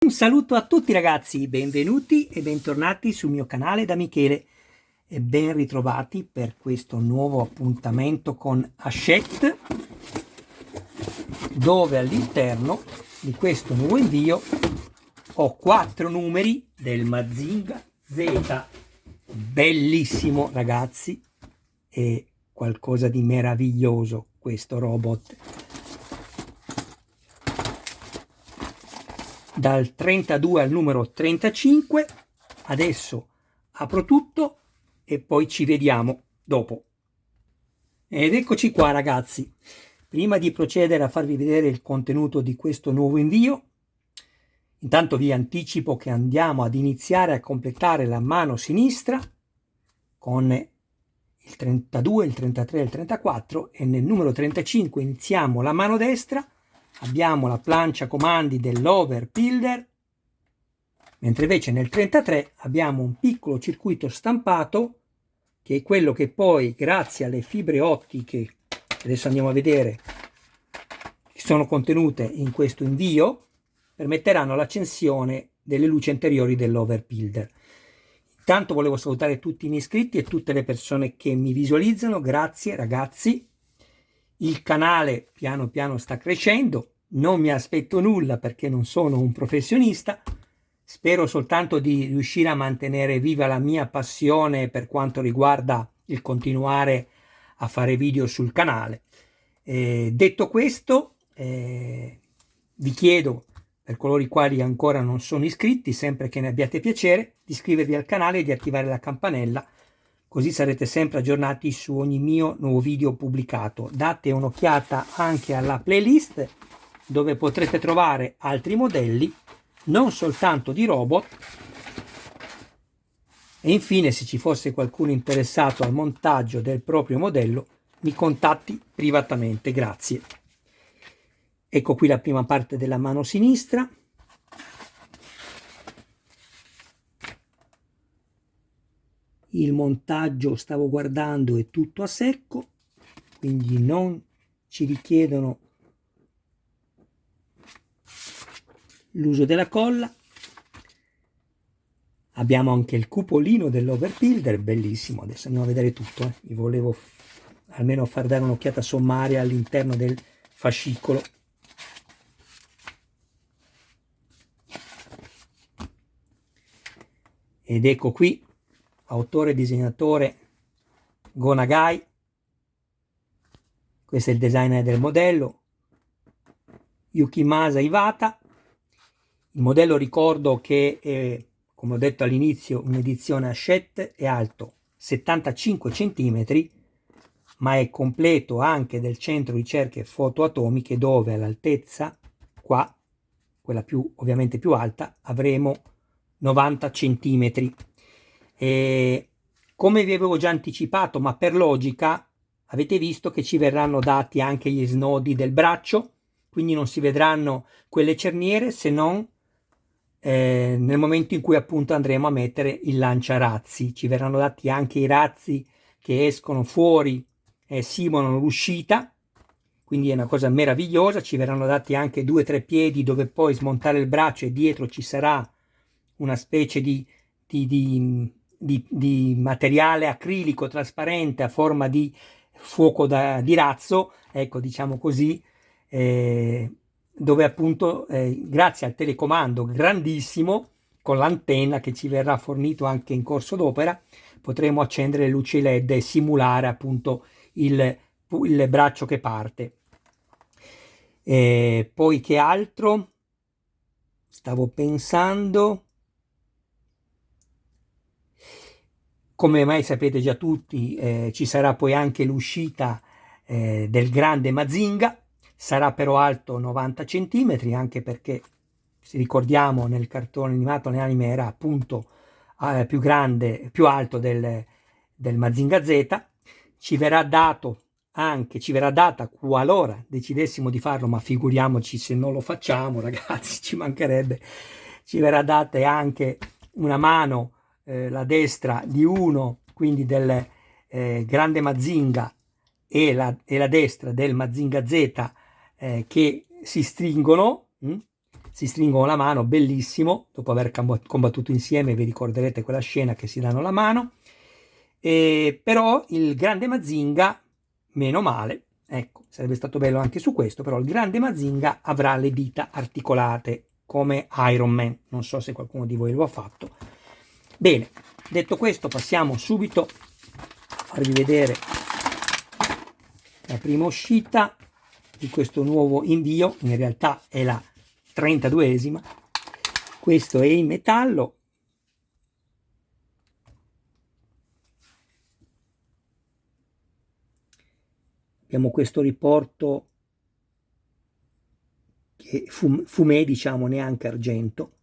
Un saluto a tutti ragazzi, benvenuti e bentornati sul mio canale da Michele e ben ritrovati per questo nuovo appuntamento con Hachette, dove all'interno di questo nuovo invio ho 4 numeri del Mazinga Z. Bellissimo ragazzi, è qualcosa di meraviglioso questo robot. Dal 32 al numero 35. Adesso apro tutto e poi ci vediamo dopo. Ed eccoci qua ragazzi. Prima di procedere a farvi vedere il contenuto di questo nuovo invio, intanto vi anticipo che andiamo ad iniziare a completare la mano sinistra con il 32, il 33 e il 34, e nel numero 35 iniziamo la mano destra. Abbiamo la plancia comandi dell'Overbuilder, mentre invece nel 33 abbiamo un piccolo circuito stampato, che è quello che poi, grazie alle fibre ottiche, adesso andiamo a vedere, che sono contenute in questo invio, permetteranno l'accensione delle luci anteriori dell'Overbuilder. Intanto volevo salutare tutti i miei iscritti e tutte le persone che mi visualizzano, grazie ragazzi. Il canale piano piano sta crescendo, non mi aspetto nulla perché non sono un professionista, spero soltanto di riuscire a mantenere viva la mia passione per quanto riguarda il continuare a fare video sul canale. Detto questo, vi chiedo, per coloro i quali ancora non sono iscritti, sempre che ne abbiate piacere, di iscrivervi al canale e di attivare la campanella, così sarete sempre aggiornati su ogni mio nuovo video pubblicato. Date un'occhiata anche alla playlist, dove potrete trovare altri modelli, non soltanto di robot. E infine, se ci fosse qualcuno interessato al montaggio del proprio modello, mi contatti privatamente. Grazie. Ecco qui la prima parte della mano sinistra. Il montaggio, stavo guardando, è tutto a secco, quindi non ci richiedono l'uso della colla. Abbiamo anche il cupolino dell'Overbuilder, bellissimo. Adesso andiamo a vedere tutto. Vi volevo almeno far dare un'occhiata sommaria all'interno del fascicolo. Ed ecco qui, autore e disegnatore Go Nagai. Questo è il designer del modello, Yukimasa Iwata. Il modello, ricordo che è, come ho detto all'inizio, un'edizione Hachette, è alto 75 cm, ma è completo anche del centro ricerche fotoatomiche, dove all'altezza, qua, quella più ovviamente più alta, avremo 90 cm. E come vi avevo già anticipato, ma per logica, avete visto che ci verranno dati anche gli snodi del braccio, quindi non si vedranno quelle cerniere se non nel momento in cui appunto andremo a mettere il lanciarazzi. Ci verranno dati anche i razzi che escono fuori e simulano l'uscita, quindi è una cosa meravigliosa. Ci verranno dati anche 2 o 3 piedi dove poi smontare il braccio, e dietro ci sarà una specie di materiale acrilico trasparente a forma di fuoco di razzo, ecco, diciamo così, dove appunto grazie al telecomando grandissimo con l'antenna che ci verrà fornito anche in corso d'opera, potremo accendere le luci LED e simulare appunto il braccio che parte. Poi che altro stavo pensando? Come mai sapete già tutti, ci sarà poi anche l'uscita del grande Mazinga. Sarà però alto 90 cm, anche perché, se ricordiamo, nel cartone animato, nell'anime, era appunto più grande, più alto del Mazinga Z. Ci verrà data, qualora decidessimo di farlo, ma figuriamoci se non lo facciamo ragazzi, ci mancherebbe, ci verrà data anche una mano, la destra di uno, quindi del grande Mazinga, e la destra del Mazinga Z, che si stringono, si stringono la mano, bellissimo, dopo aver combattuto insieme vi ricorderete quella scena che si danno la mano. Però il grande Mazinga, meno male, ecco, sarebbe stato bello anche su questo, però il grande Mazinga avrà le dita articolate come Iron Man, non so se qualcuno di voi lo ha fatto. Bene, detto questo passiamo subito a farvi vedere la prima uscita di questo nuovo invio, in realtà è la 32esima. Questo è in metallo, abbiamo questo riporto che fumé, diciamo, neanche argento.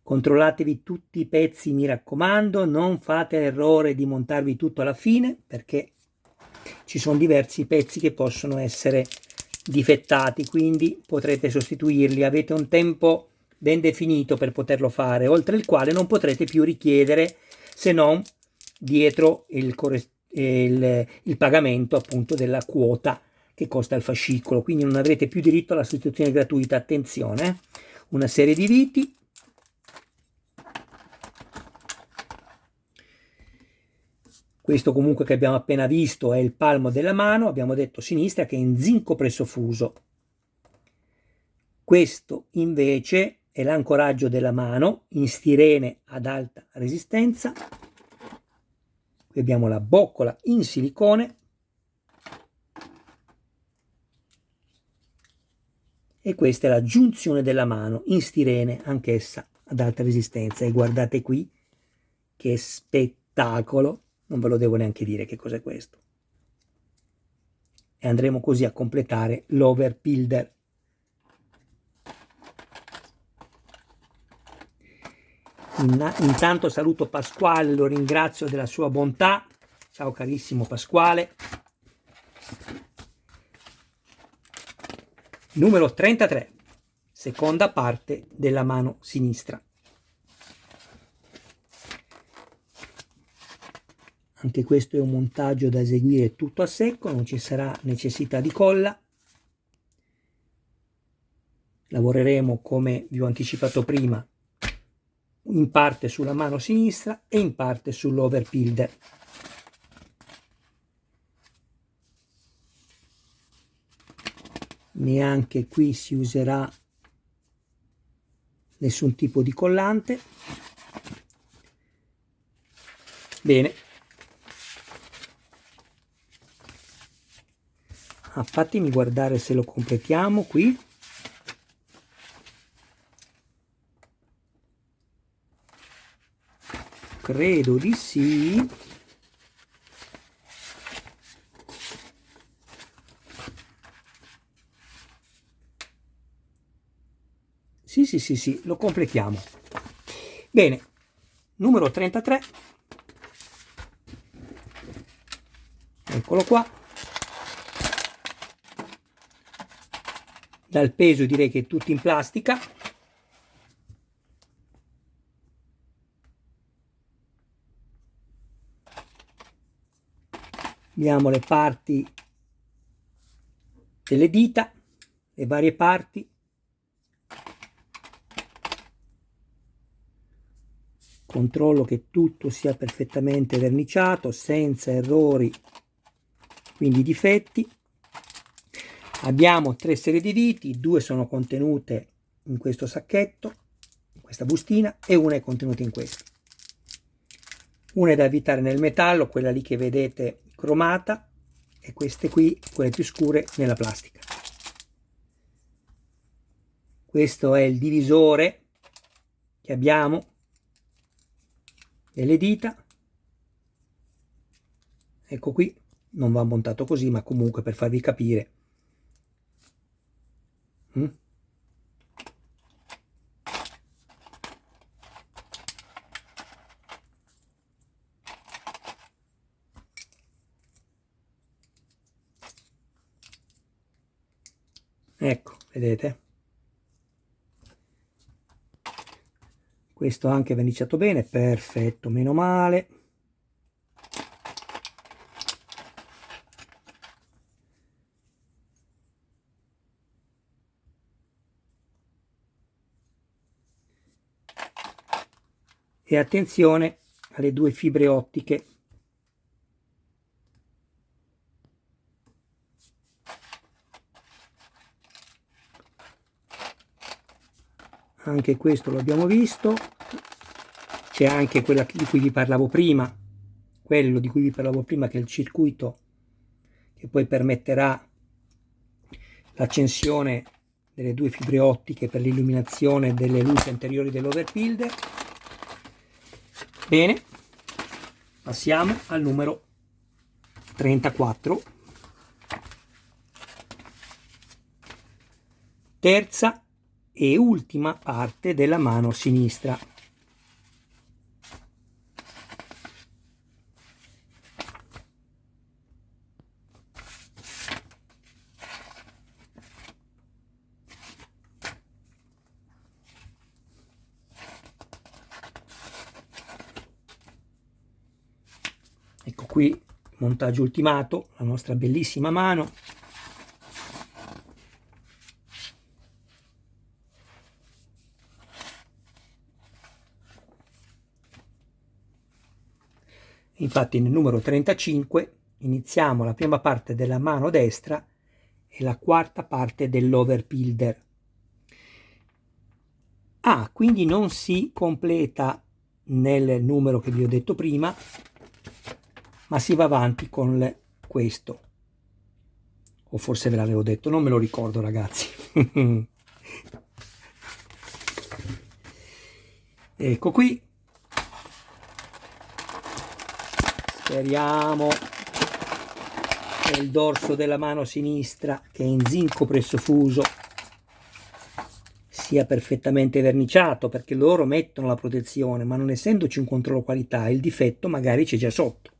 Controllatevi tutti i pezzi, mi raccomando, non fate l'errore di montarvi tutto alla fine, perché ci sono diversi pezzi che possono essere difettati, quindi potrete sostituirli. Avete un tempo ben definito per poterlo fare, oltre il quale non potrete più richiedere, se non dietro il pagamento appunto della quota che costa il fascicolo, quindi non avrete più diritto alla sostituzione gratuita. Attenzione, una serie di viti. Questo comunque che abbiamo appena visto è il palmo della mano, abbiamo detto sinistra, che è in zinco presofuso. Questo invece è l'ancoraggio della mano in stirene ad alta resistenza. Qui abbiamo la boccola in silicone. E questa è la giunzione della mano in stirene, anch'essa ad alta resistenza. E guardate qui che spettacolo! Non ve lo devo neanche dire che cos'è questo. E andremo così a completare l'overbuilder. Intanto saluto Pasquale, lo ringrazio della sua bontà. Ciao carissimo Pasquale. Numero 33, seconda parte della mano sinistra. Anche questo è un montaggio da eseguire tutto a secco, non ci sarà necessità di colla. Lavoreremo, come vi ho anticipato prima, in parte sulla mano sinistra e in parte sull'overbuilder. Neanche qui si userà nessun tipo di collante. Bene. Fatemi guardare se lo completiamo qui. Credo di sì. Sì, lo completiamo. Bene, numero 33. Eccolo qua. Dal peso direi che è tutto in plastica. Abbiamo le parti delle dita, le varie parti. Controllo che tutto sia perfettamente verniciato, senza errori, quindi difetti. Abbiamo 3 serie di viti, 2 sono contenute in questo sacchetto, in questa bustina, e una è contenuta in questo. Una è da evitare nel metallo, quella lì che vedete cromata, e queste qui, quelle più scure, nella plastica. Questo è il divisore che abbiamo delle dita. Ecco qui, non va montato così, ma comunque per farvi capire. Ecco, vedete? Questo anche verniciato bene, perfetto, meno male. E attenzione alle due fibre ottiche. Anche questo lo abbiamo visto. C'è anche quella di cui vi parlavo prima, quello di cui vi parlavo prima, che è il circuito che poi permetterà l'accensione delle due fibre ottiche per l'illuminazione delle luci anteriori dell'overbuilder. Bene, passiamo al numero 34, terza e ultima parte della mano sinistra. Ecco qui, montaggio ultimato, la nostra bellissima mano. Infatti nel numero 35 iniziamo la prima parte della mano destra e la quarta parte dell'overbuilder. Quindi non si completa nel numero che vi ho detto prima, ma si va avanti con questo. O forse ve l'avevo detto, non me lo ricordo, ragazzi. Ecco qui. Speriamo che il dorso della mano sinistra, che è in zinco presso fuso, sia perfettamente verniciato, perché loro mettono la protezione, ma non essendoci un controllo qualità, il difetto magari c'è già sotto.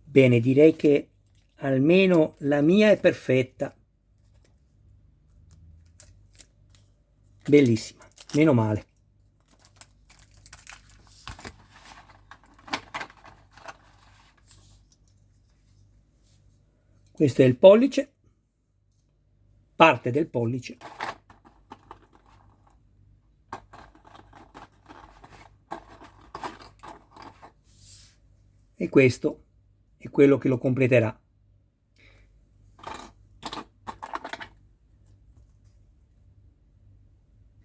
Bene, direi che almeno la mia è perfetta. Bellissima, meno male. Questo è il pollice, parte del pollice. E questo è quello che lo completerà.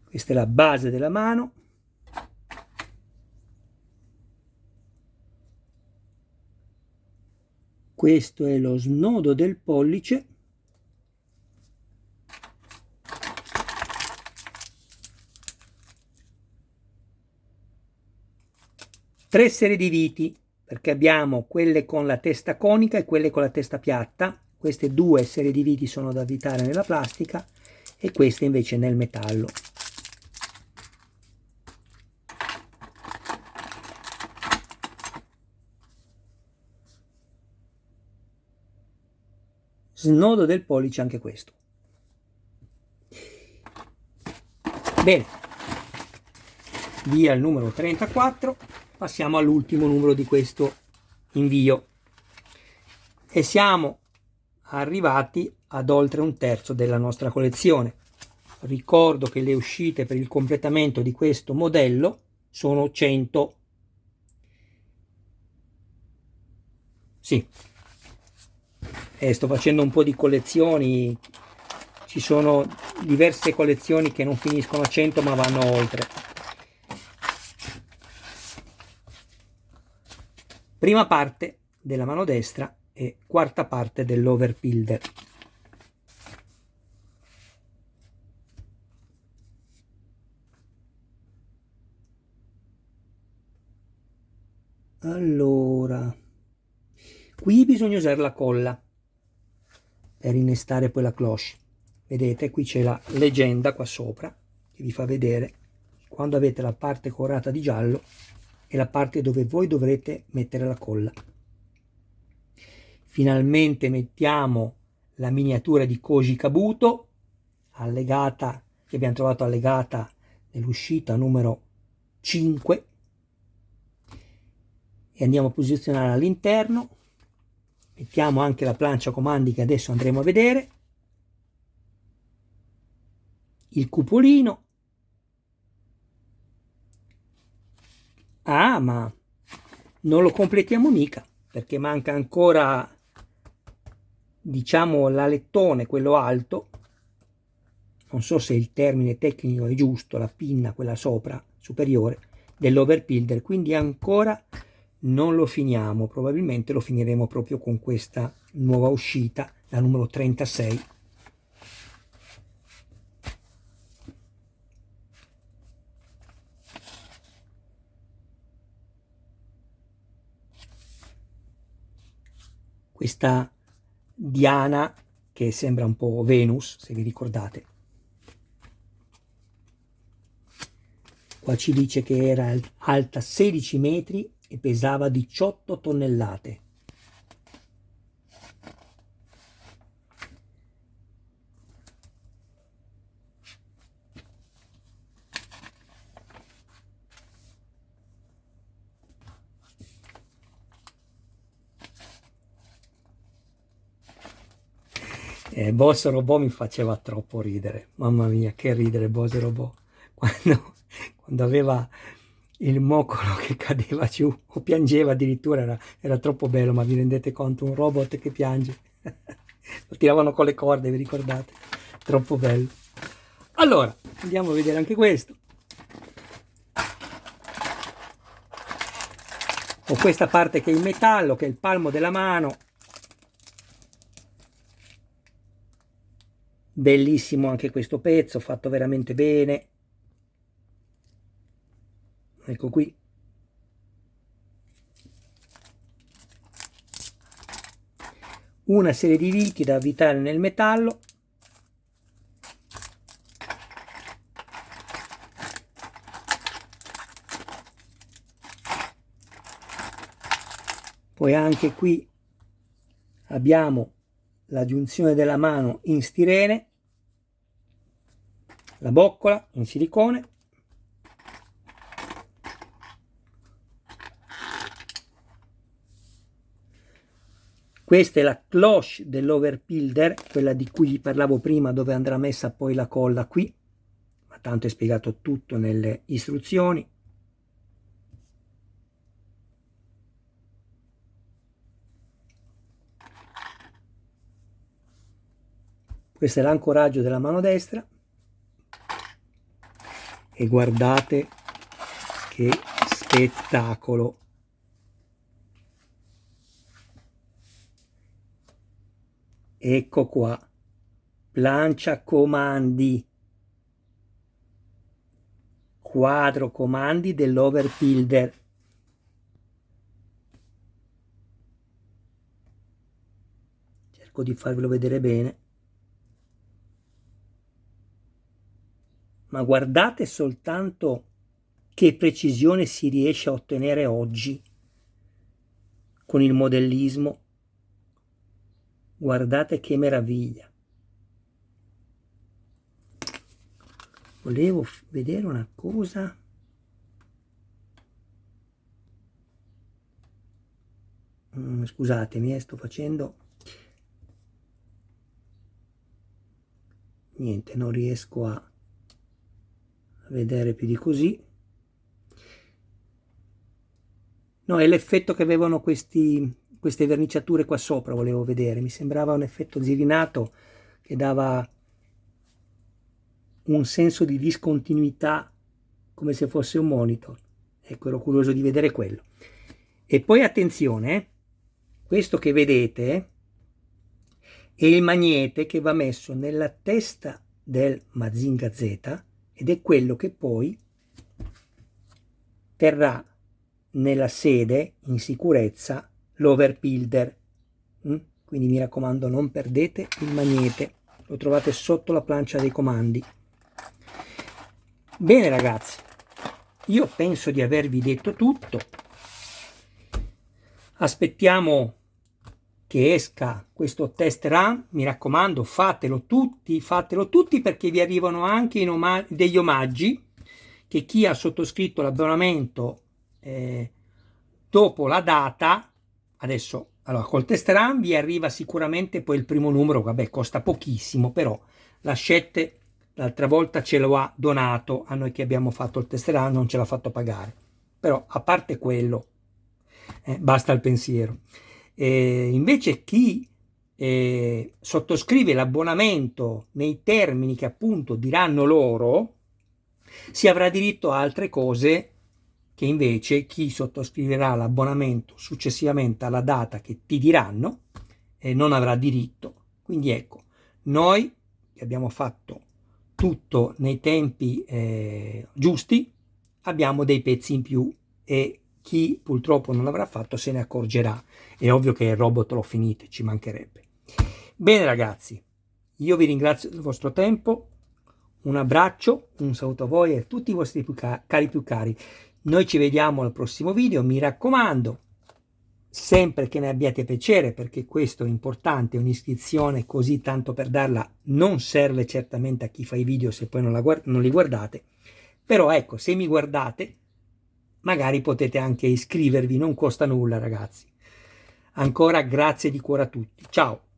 Questa è la base della mano. Questo è lo snodo del pollice. Tre serie di viti, perché abbiamo quelle con la testa conica e quelle con la testa piatta. Queste due serie di viti sono da avvitare nella plastica e queste invece nel metallo. Snodo del pollice anche questo. Bene, via il numero 34, passiamo all'ultimo numero di questo invio e siamo arrivati ad oltre un terzo della nostra collezione. Ricordo che le uscite per il completamento di questo modello sono 100. Sì. Sto facendo un po' di collezioni, ci sono diverse collezioni che non finiscono a 100 ma vanno oltre. Prima parte della mano destra e quarta parte dell'overbuilder. Allora, qui bisogna usare la colla per innestare poi la cloche. Vedete, qui c'è la leggenda qua sopra che vi fa vedere quando avete la parte colorata di giallo e la parte dove voi dovrete mettere la colla. Finalmente mettiamo la miniatura di Koji Kabuto allegata, che abbiamo trovato allegata nell'uscita numero 5, e andiamo a posizionare all'interno. Mettiamo anche la plancia comandi che adesso andremo a vedere, il cupolino ma non lo completiamo mica, perché manca ancora, diciamo, l'alettone, quello alto. Non so se il termine tecnico è giusto, la pinna, quella sopra, superiore, dell'overbuilder, quindi ancora non lo finiamo, probabilmente lo finiremo proprio con questa nuova uscita, la numero 36. Questa Diana che sembra un po' Venus, se vi ricordate. Qua ci dice che era alta 16 metri e pesava 18 tonnellate. Boss Robot mi faceva troppo ridere, mamma mia che ridere Boss Robot, quando aveva il moccolo che cadeva giù o piangeva addirittura, era troppo bello, ma vi rendete conto, un robot che piange? Lo tiravano con le corde, vi ricordate? Troppo bello. Allora, andiamo a vedere anche questo. Ho questa parte che è in metallo, che è il palmo della mano. Bellissimo anche questo pezzo, fatto veramente bene. Ecco qui. Una serie di viti da avvitare nel metallo. Poi anche qui abbiamo la giunzione della mano in stirene, la boccola in silicone, questa è la cloche dell'overbuilder, quella di cui vi parlavo prima, dove andrà messa poi la colla qui, ma tanto è spiegato tutto nelle istruzioni. Questo è l'ancoraggio della mano destra e guardate che spettacolo. Ecco qua, plancia comandi, quadro comandi dell'overbuilder. Cerco di farvelo vedere bene. Ma guardate soltanto che precisione si riesce a ottenere oggi con il modellismo. Guardate che meraviglia. Volevo vedere una cosa. Scusatemi, sto facendo... Niente, non riesco a vedere più di così. No, è l'effetto che avevano queste verniciature qua sopra, volevo vedere. Mi sembrava un effetto zirinato che dava un senso di discontinuità, come se fosse un monitor. Ecco, ero curioso di vedere quello. E poi attenzione, questo che vedete è il magnete che va messo nella testa del Mazinga Z, ed è quello che poi terrà nella sede in sicurezza l'overbuilder. Quindi mi raccomando, non perdete il magnete, lo trovate sotto la plancia dei comandi. Bene ragazzi, io penso di avervi detto tutto. Aspettiamo che esca questo test run, mi raccomando fatelo tutti perché vi arrivano anche degli omaggi, che chi ha sottoscritto l'abbonamento dopo la data, adesso allora col test run vi arriva sicuramente poi il primo numero, vabbè costa pochissimo, però la Sette l'altra volta ce lo ha donato a noi che abbiamo fatto il test run, non ce l'ha fatto pagare. però a parte quello, basta il pensiero. Invece chi sottoscrive l'abbonamento nei termini che appunto diranno loro, si avrà diritto a altre cose che invece chi sottoscriverà l'abbonamento successivamente alla data che ti diranno non avrà diritto. Quindi ecco, noi che abbiamo fatto tutto nei tempi giusti abbiamo dei pezzi in più, e chi purtroppo non l'avrà fatto se ne accorgerà. È ovvio che il robot l'ho finito, ci mancherebbe. Bene ragazzi, io vi ringrazio del vostro tempo, un abbraccio, un saluto a voi e a tutti i vostri più cari. Noi ci vediamo al prossimo video, mi raccomando, sempre che ne abbiate piacere, perché questo è importante, un'iscrizione così tanto per darla non serve certamente a chi fa i video se poi non li guardate, però ecco, se mi guardate magari potete anche iscrivervi, non costa nulla ragazzi. Ancora grazie di cuore a tutti, ciao!